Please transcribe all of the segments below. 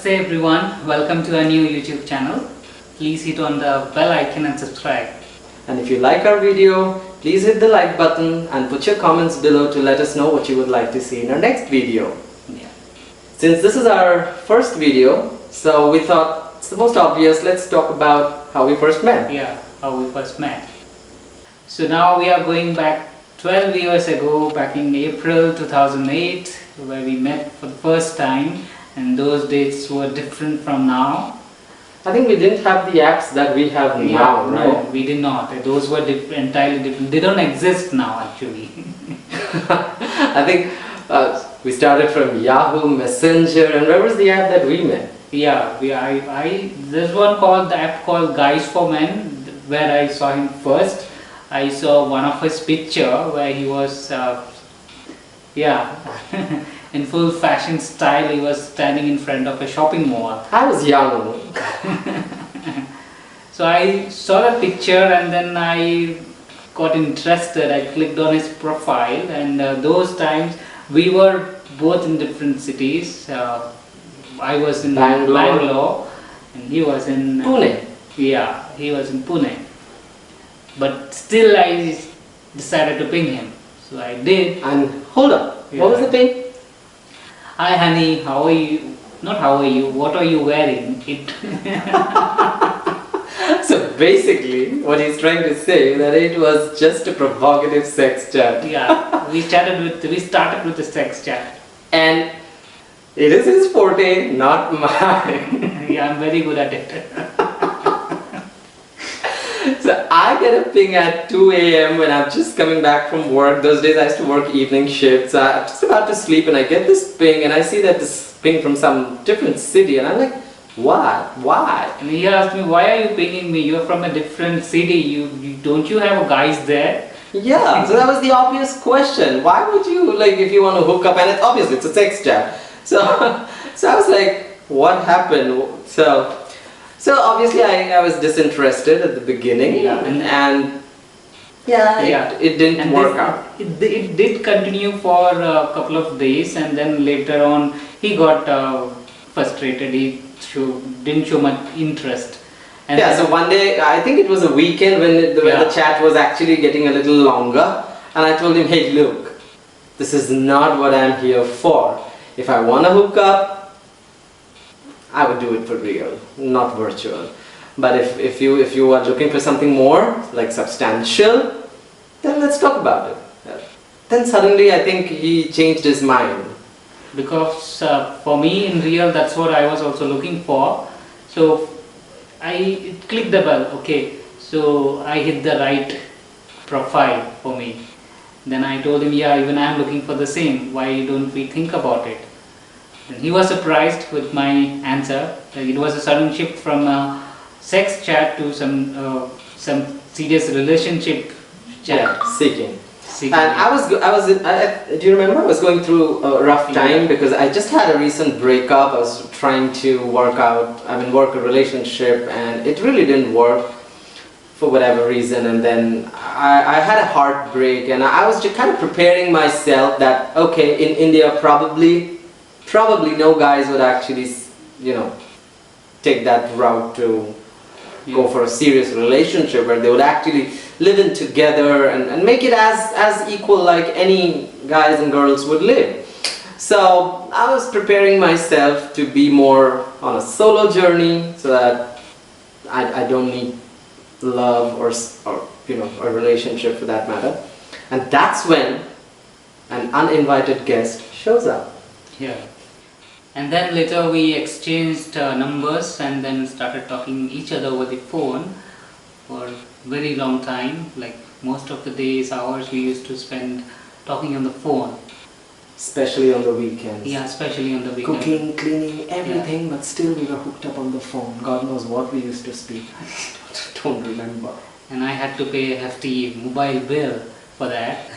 Namaste everyone, welcome to our new YouTube channel. Please hit on the bell icon and subscribe. And if you like our video, please hit the like button and put your comments below to let us know what you would like to see in our next video. Yeah. Since this is our first video, so we thought it's the most obvious, let's talk about how we first met. Yeah, how we first met. So now we are going back 12 years ago, back in April 2008, where we met for the first time, and those dates were different from now. I think we didn't have the apps that we have now, right? No, we did not. Those were entirely different. They don't exist now actually. I think we started from Yahoo Messenger, and where was the app that we met? Yeah, there's one called the app called Guys for Men, where I saw him first. I saw one of his picture where he was, in full fashion style. He was standing in front of a shopping mall. I was young. So I saw the picture and then I got interested. I clicked on his profile, and those times we were both in different cities. I was in Bangalore and he was in Pune. Yeah, he was in Pune. But still I decided to ping him. So I did. And hold up, what was the ping? Hi honey, how are you? Not how are you, what are you wearing? So basically, what he's trying to say that it was just a provocative sex chat. Yeah, we started with the sex chat. And it is his forte, not mine. Yeah, I'm very good at it. So I get a ping at 2 a.m. when I'm just coming back from work. Those days I used to work evening shifts. So I'm just about to sleep and I get this ping, and I see that this ping from some different city, and I'm like, what? Why? And he asked me, why are you pinging me? You're from a different city. Don't you have guys there? Yeah, so that was the obvious question. Why would you, like, if you want to hook up, and obviously it's a sex chat. So I was like, what happened? So obviously I was disinterested at the beginning, and it didn't work out. It did continue for a couple of days, and then later on he got frustrated. He didn't show much interest. And so one day, I think it was a weekend when the chat was actually getting a little longer, and I told him, hey look, this is not what I'm here for. If I want to hook up, I would do it for real, not virtual. But if you are looking for something more, like substantial, then let's talk about it. Then suddenly I think he changed his mind. Because for me in real, that's what I was also looking for. So I clicked the bell, okay. So I hit the right profile for me. Then I told him, yeah, even I am looking for the same. Why don't we think about it? And he was surprised with my answer. It was a sudden shift from sex chat to some serious relationship chat. Yeah, seeking. And do you remember I was going through a rough time because I just had a recent breakup. I was trying to work a relationship, and it really didn't work for whatever reason. And then I had a heartbreak, and I was just kind of preparing myself that, okay, in India probably no guys would actually, take that route to go for a serious relationship where they would actually live in together and make it as equal like any guys and girls would live. So I was preparing myself to be more on a solo journey so that I don't need love or a relationship for that matter. And that's when an uninvited guest shows up. Yeah. And then later we exchanged numbers and then started talking each other over the phone for a very long time. Like most of the days, hours we used to spend talking on the phone. Especially on the weekends. Yeah, especially on the weekends. Cooking, cleaning, everything, but still we were hooked up on the phone. God knows what we used to speak. I don't remember. And I had to pay a hefty mobile bill for that.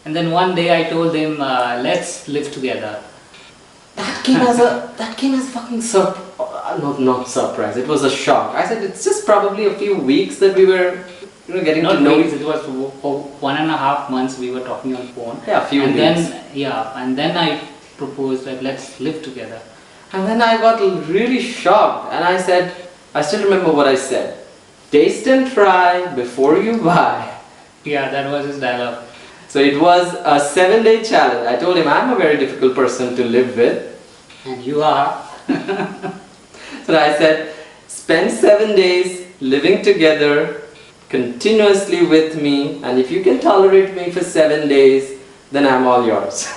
And then one day I told him, let's live together. That came as a fucking not surprise. It was a shock. I said it's just probably a few weeks that we were getting to know. Weeks, it was for 1.5 months we were talking on phone. Yeah, a few weeks. And then I proposed that let's live together. And then I got really shocked and I said, I still remember what I said. Taste and try before you buy. Yeah, that was his dialogue. So it was a 7-day challenge. I told him I'm a very difficult person to live with. And you are. So I said, spend 7 days living together continuously with me, and if you can tolerate me for 7 days, then I'm all yours.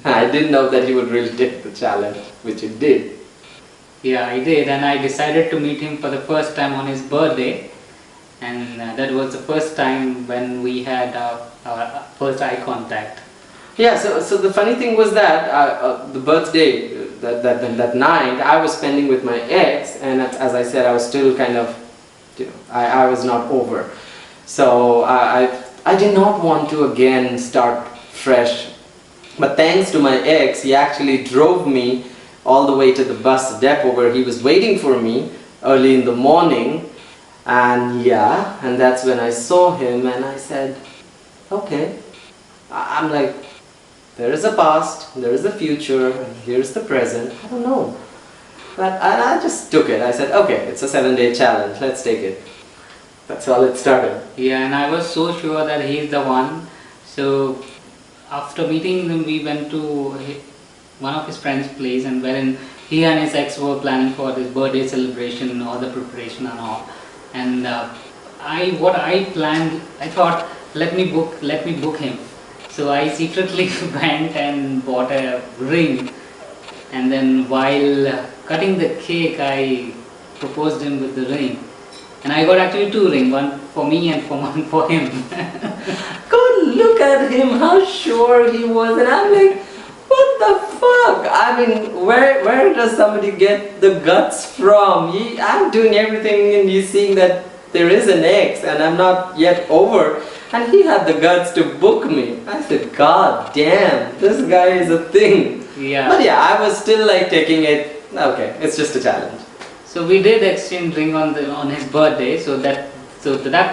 I didn't know that he would really take the challenge, which he did. Yeah, I did, and I decided to meet him for the first time on his birthday, and that was the first time when we had our first eye contact. Yeah, so the funny thing was that the birthday, that night, I was spending with my ex, and as I said, I was still kind of, I was not over. So I did not want to again start fresh. But thanks to my ex, he actually drove me all the way to the bus depot where he was waiting for me early in the morning. And yeah, and that's when I saw him and I said, okay. I'm like, there is a past, there is a future, and here's the present. I don't know. But I just took it. I said, okay, it's a 7-day challenge, let's take it. That's how it started. Yeah, and I was so sure that he's the one. So after meeting him, we went to one of his friend's place, and wherein he and his ex were planning for his birthday celebration and all the preparation and all. And what I planned, I thought, let me book him. So I secretly went and bought a ring, and then while cutting the cake, I proposed him with the ring. And I got actually 2 rings, one for me and one for him. God, look at him, how sure he was, and I'm like, what the fuck? I mean, where does somebody get the guts from? I'm doing everything and he's seeing that there is an ex and I'm not yet over, and he had the guts to book me. I said, God damn, this guy is a thing. Yeah. But yeah, I was still like taking it, okay, it's just a challenge. So we did exchange ring on his birthday, so that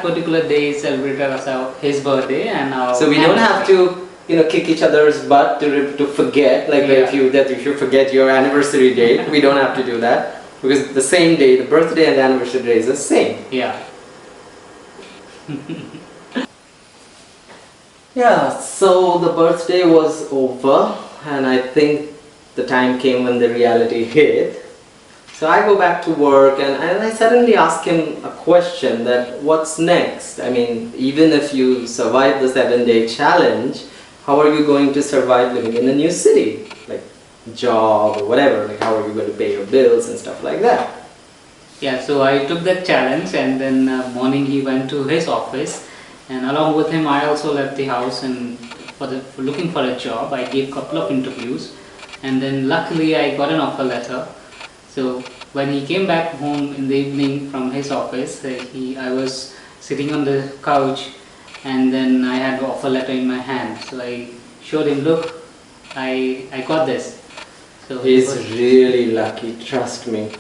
particular day celebrated as his birthday and our. So we don't have to, kick each other's butt to forget. Like Yeah. if you forget your anniversary date, we don't have to do that because the same day, the birthday and the anniversary day is the same. Yeah. Yeah. So the birthday was over, and I think the time came when the reality hit. So I go back to work and I suddenly ask him a question that what's next? I mean, even if you survive the 7-day challenge, how are you going to survive living in a new city? Like job or whatever, like how are you going to pay your bills and stuff like that? Yeah, so I took that challenge, and then morning he went to his office, and along with him I also left the house and for looking for a job. I gave a couple of interviews, and then luckily I got an offer letter. So when he came back home in the evening from his office, I was sitting on the couch, and then I had the offer letter in my hand. So I showed him, look, I got this. So He's really lucky, trust me.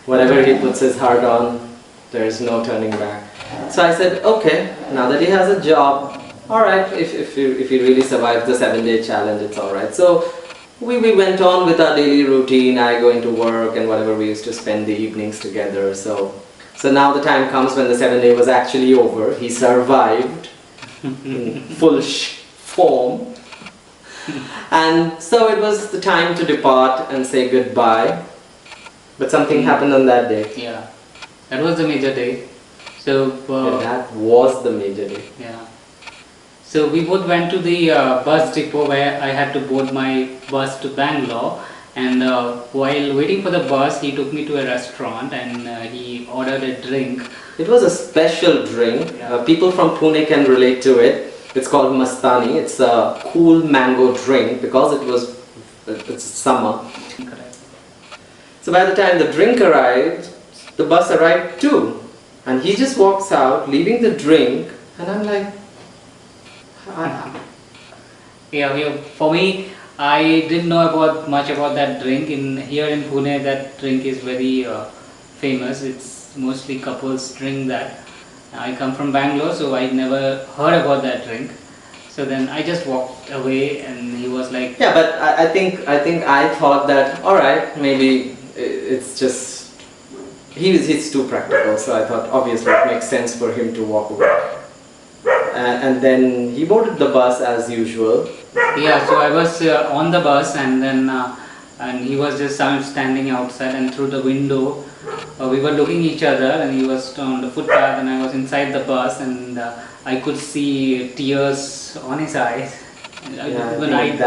Whatever he puts his heart on, there's no turning back. So I said, okay, now that he has a job, alright, if he really survives the 7-day challenge, it's alright. So we went on with our daily routine, I going to work and whatever, we used to spend the evenings together. So now the time comes when the 7-day was actually over. He survived in full form. And so it was the time to depart and say goodbye. But something happened on that day. Yeah, that was the major day. So That was the major day. yeah. So we both went to the bus depot where I had to board my bus to Bangalore, and while waiting for the bus he took me to a restaurant and he ordered a drink. It was a special drink. Yeah. People from Pune can relate to it. It's called Mastani. It's a cool mango drink because it's summer. Correct. So by the time the drink arrived, the bus arrived too. And he just walks out leaving the drink, and I'm like, Yeah, for me, I didn't know much about that drink. Here in Pune, that drink is very famous. It's mostly couples drink that. I come from Bangalore, so I never heard about that drink. So then I just walked away, and he was like, Yeah, but I thought that all right, maybe it's just he's too practical. So I thought obviously it makes sense for him to walk away. And then he boarded the bus as usual. yeah. So I was on the bus, and then and he was just standing outside, and through the window we were looking each other, and he was on the footpath, and I was inside the bus, and I could see tears on his eyes. Yeah, When I think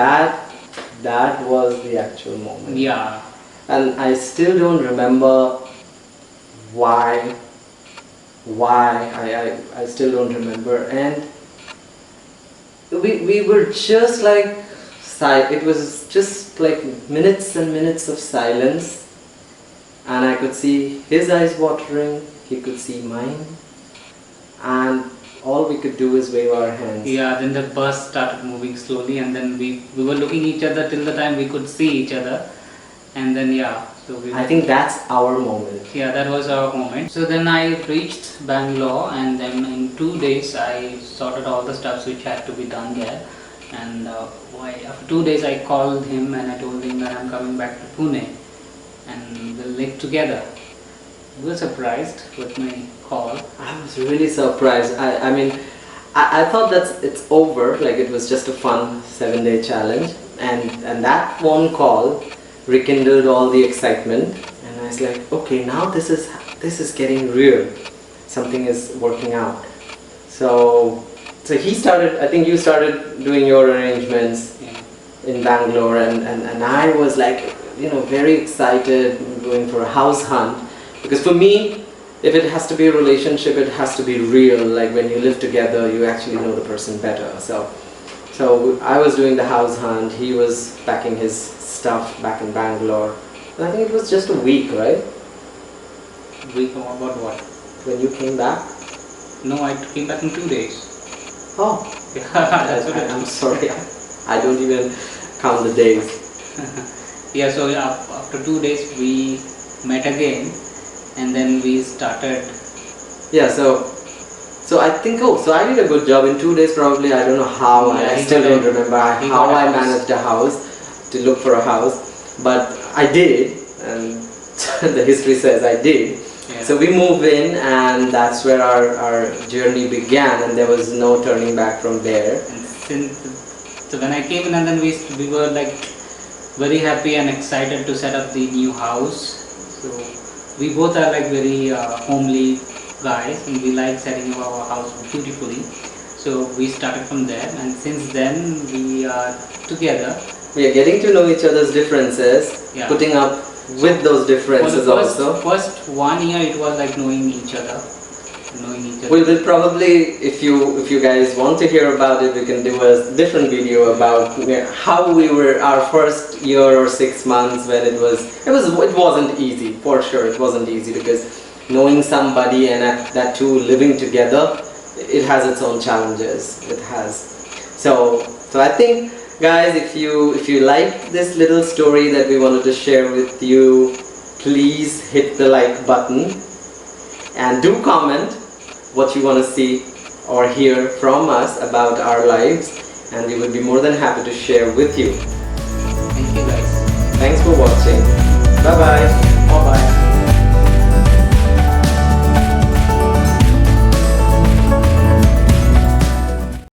that was the actual moment. yeah. And I still don't remember why I still don't remember. And we were just like it was just like minutes and minutes of silence, and I could see his eyes watering, he could see mine, and all we could do is wave our hands. Yeah, then the bus started moving slowly, and then we were looking each other till the time we could see each other, and then yeah, so we. I think that's our moment. Yeah, that was our moment. So then I reached Bangalore, and then in 2 days I sorted all the stuffs which had to be done there, and after 2 days I called him and I told him that I'm coming back to Pune, and we'll live together. He was surprised with my call. I was really surprised. I mean, I thought that it's over, like it was just a fun 7-day challenge, and that one call rekindled all the excitement, and I was like, okay, now this is getting real. Something is working out. So he started. I think you started doing your arrangements in Bangalore, and I was like, very excited, going for a house hunt. Because for me, if it has to be a relationship, it has to be real. Like when you live together, you actually know the person better. So I was doing the house hunt. He was packing his stuff back in Bangalore. And I think it was just a week, right? Week about what? When you came back? No, I came back in 2 days. Oh, Yeah, that's what I'm sorry. I don't even count the days. Yeah, so after 2 days we met again, and then we started. Yeah, so I think, so I did a good job in 2 days probably. I don't know how, Yeah, I still don't remember how I house. managed a house, to look for a house, but I did, and the history says I did. Yeah. So we moved in, and that's where our journey began, and there was no turning back from there. And so when I came in, and then we were like very happy and excited to set up the new house. So we both are like very homely guys, and we like setting up our house beautifully. So we started from there, and since then we are together. We are getting to know each other's differences, Yeah. putting up with those differences For the also. first 1 year it was like knowing each other. We will probably, if you guys want to hear about it, we can do a different video about how we were our first year or 6 months, when it wasn't easy, for sure. It wasn't easy, because knowing somebody and that too living together, it has its own challenges. It has. So I think, guys, if you like this little story that we wanted to share with you, please hit the like button and do comment what you want to see or hear from us about our lives, and we would be more than happy to share with you. Thank you guys. Thanks for watching. Bye bye.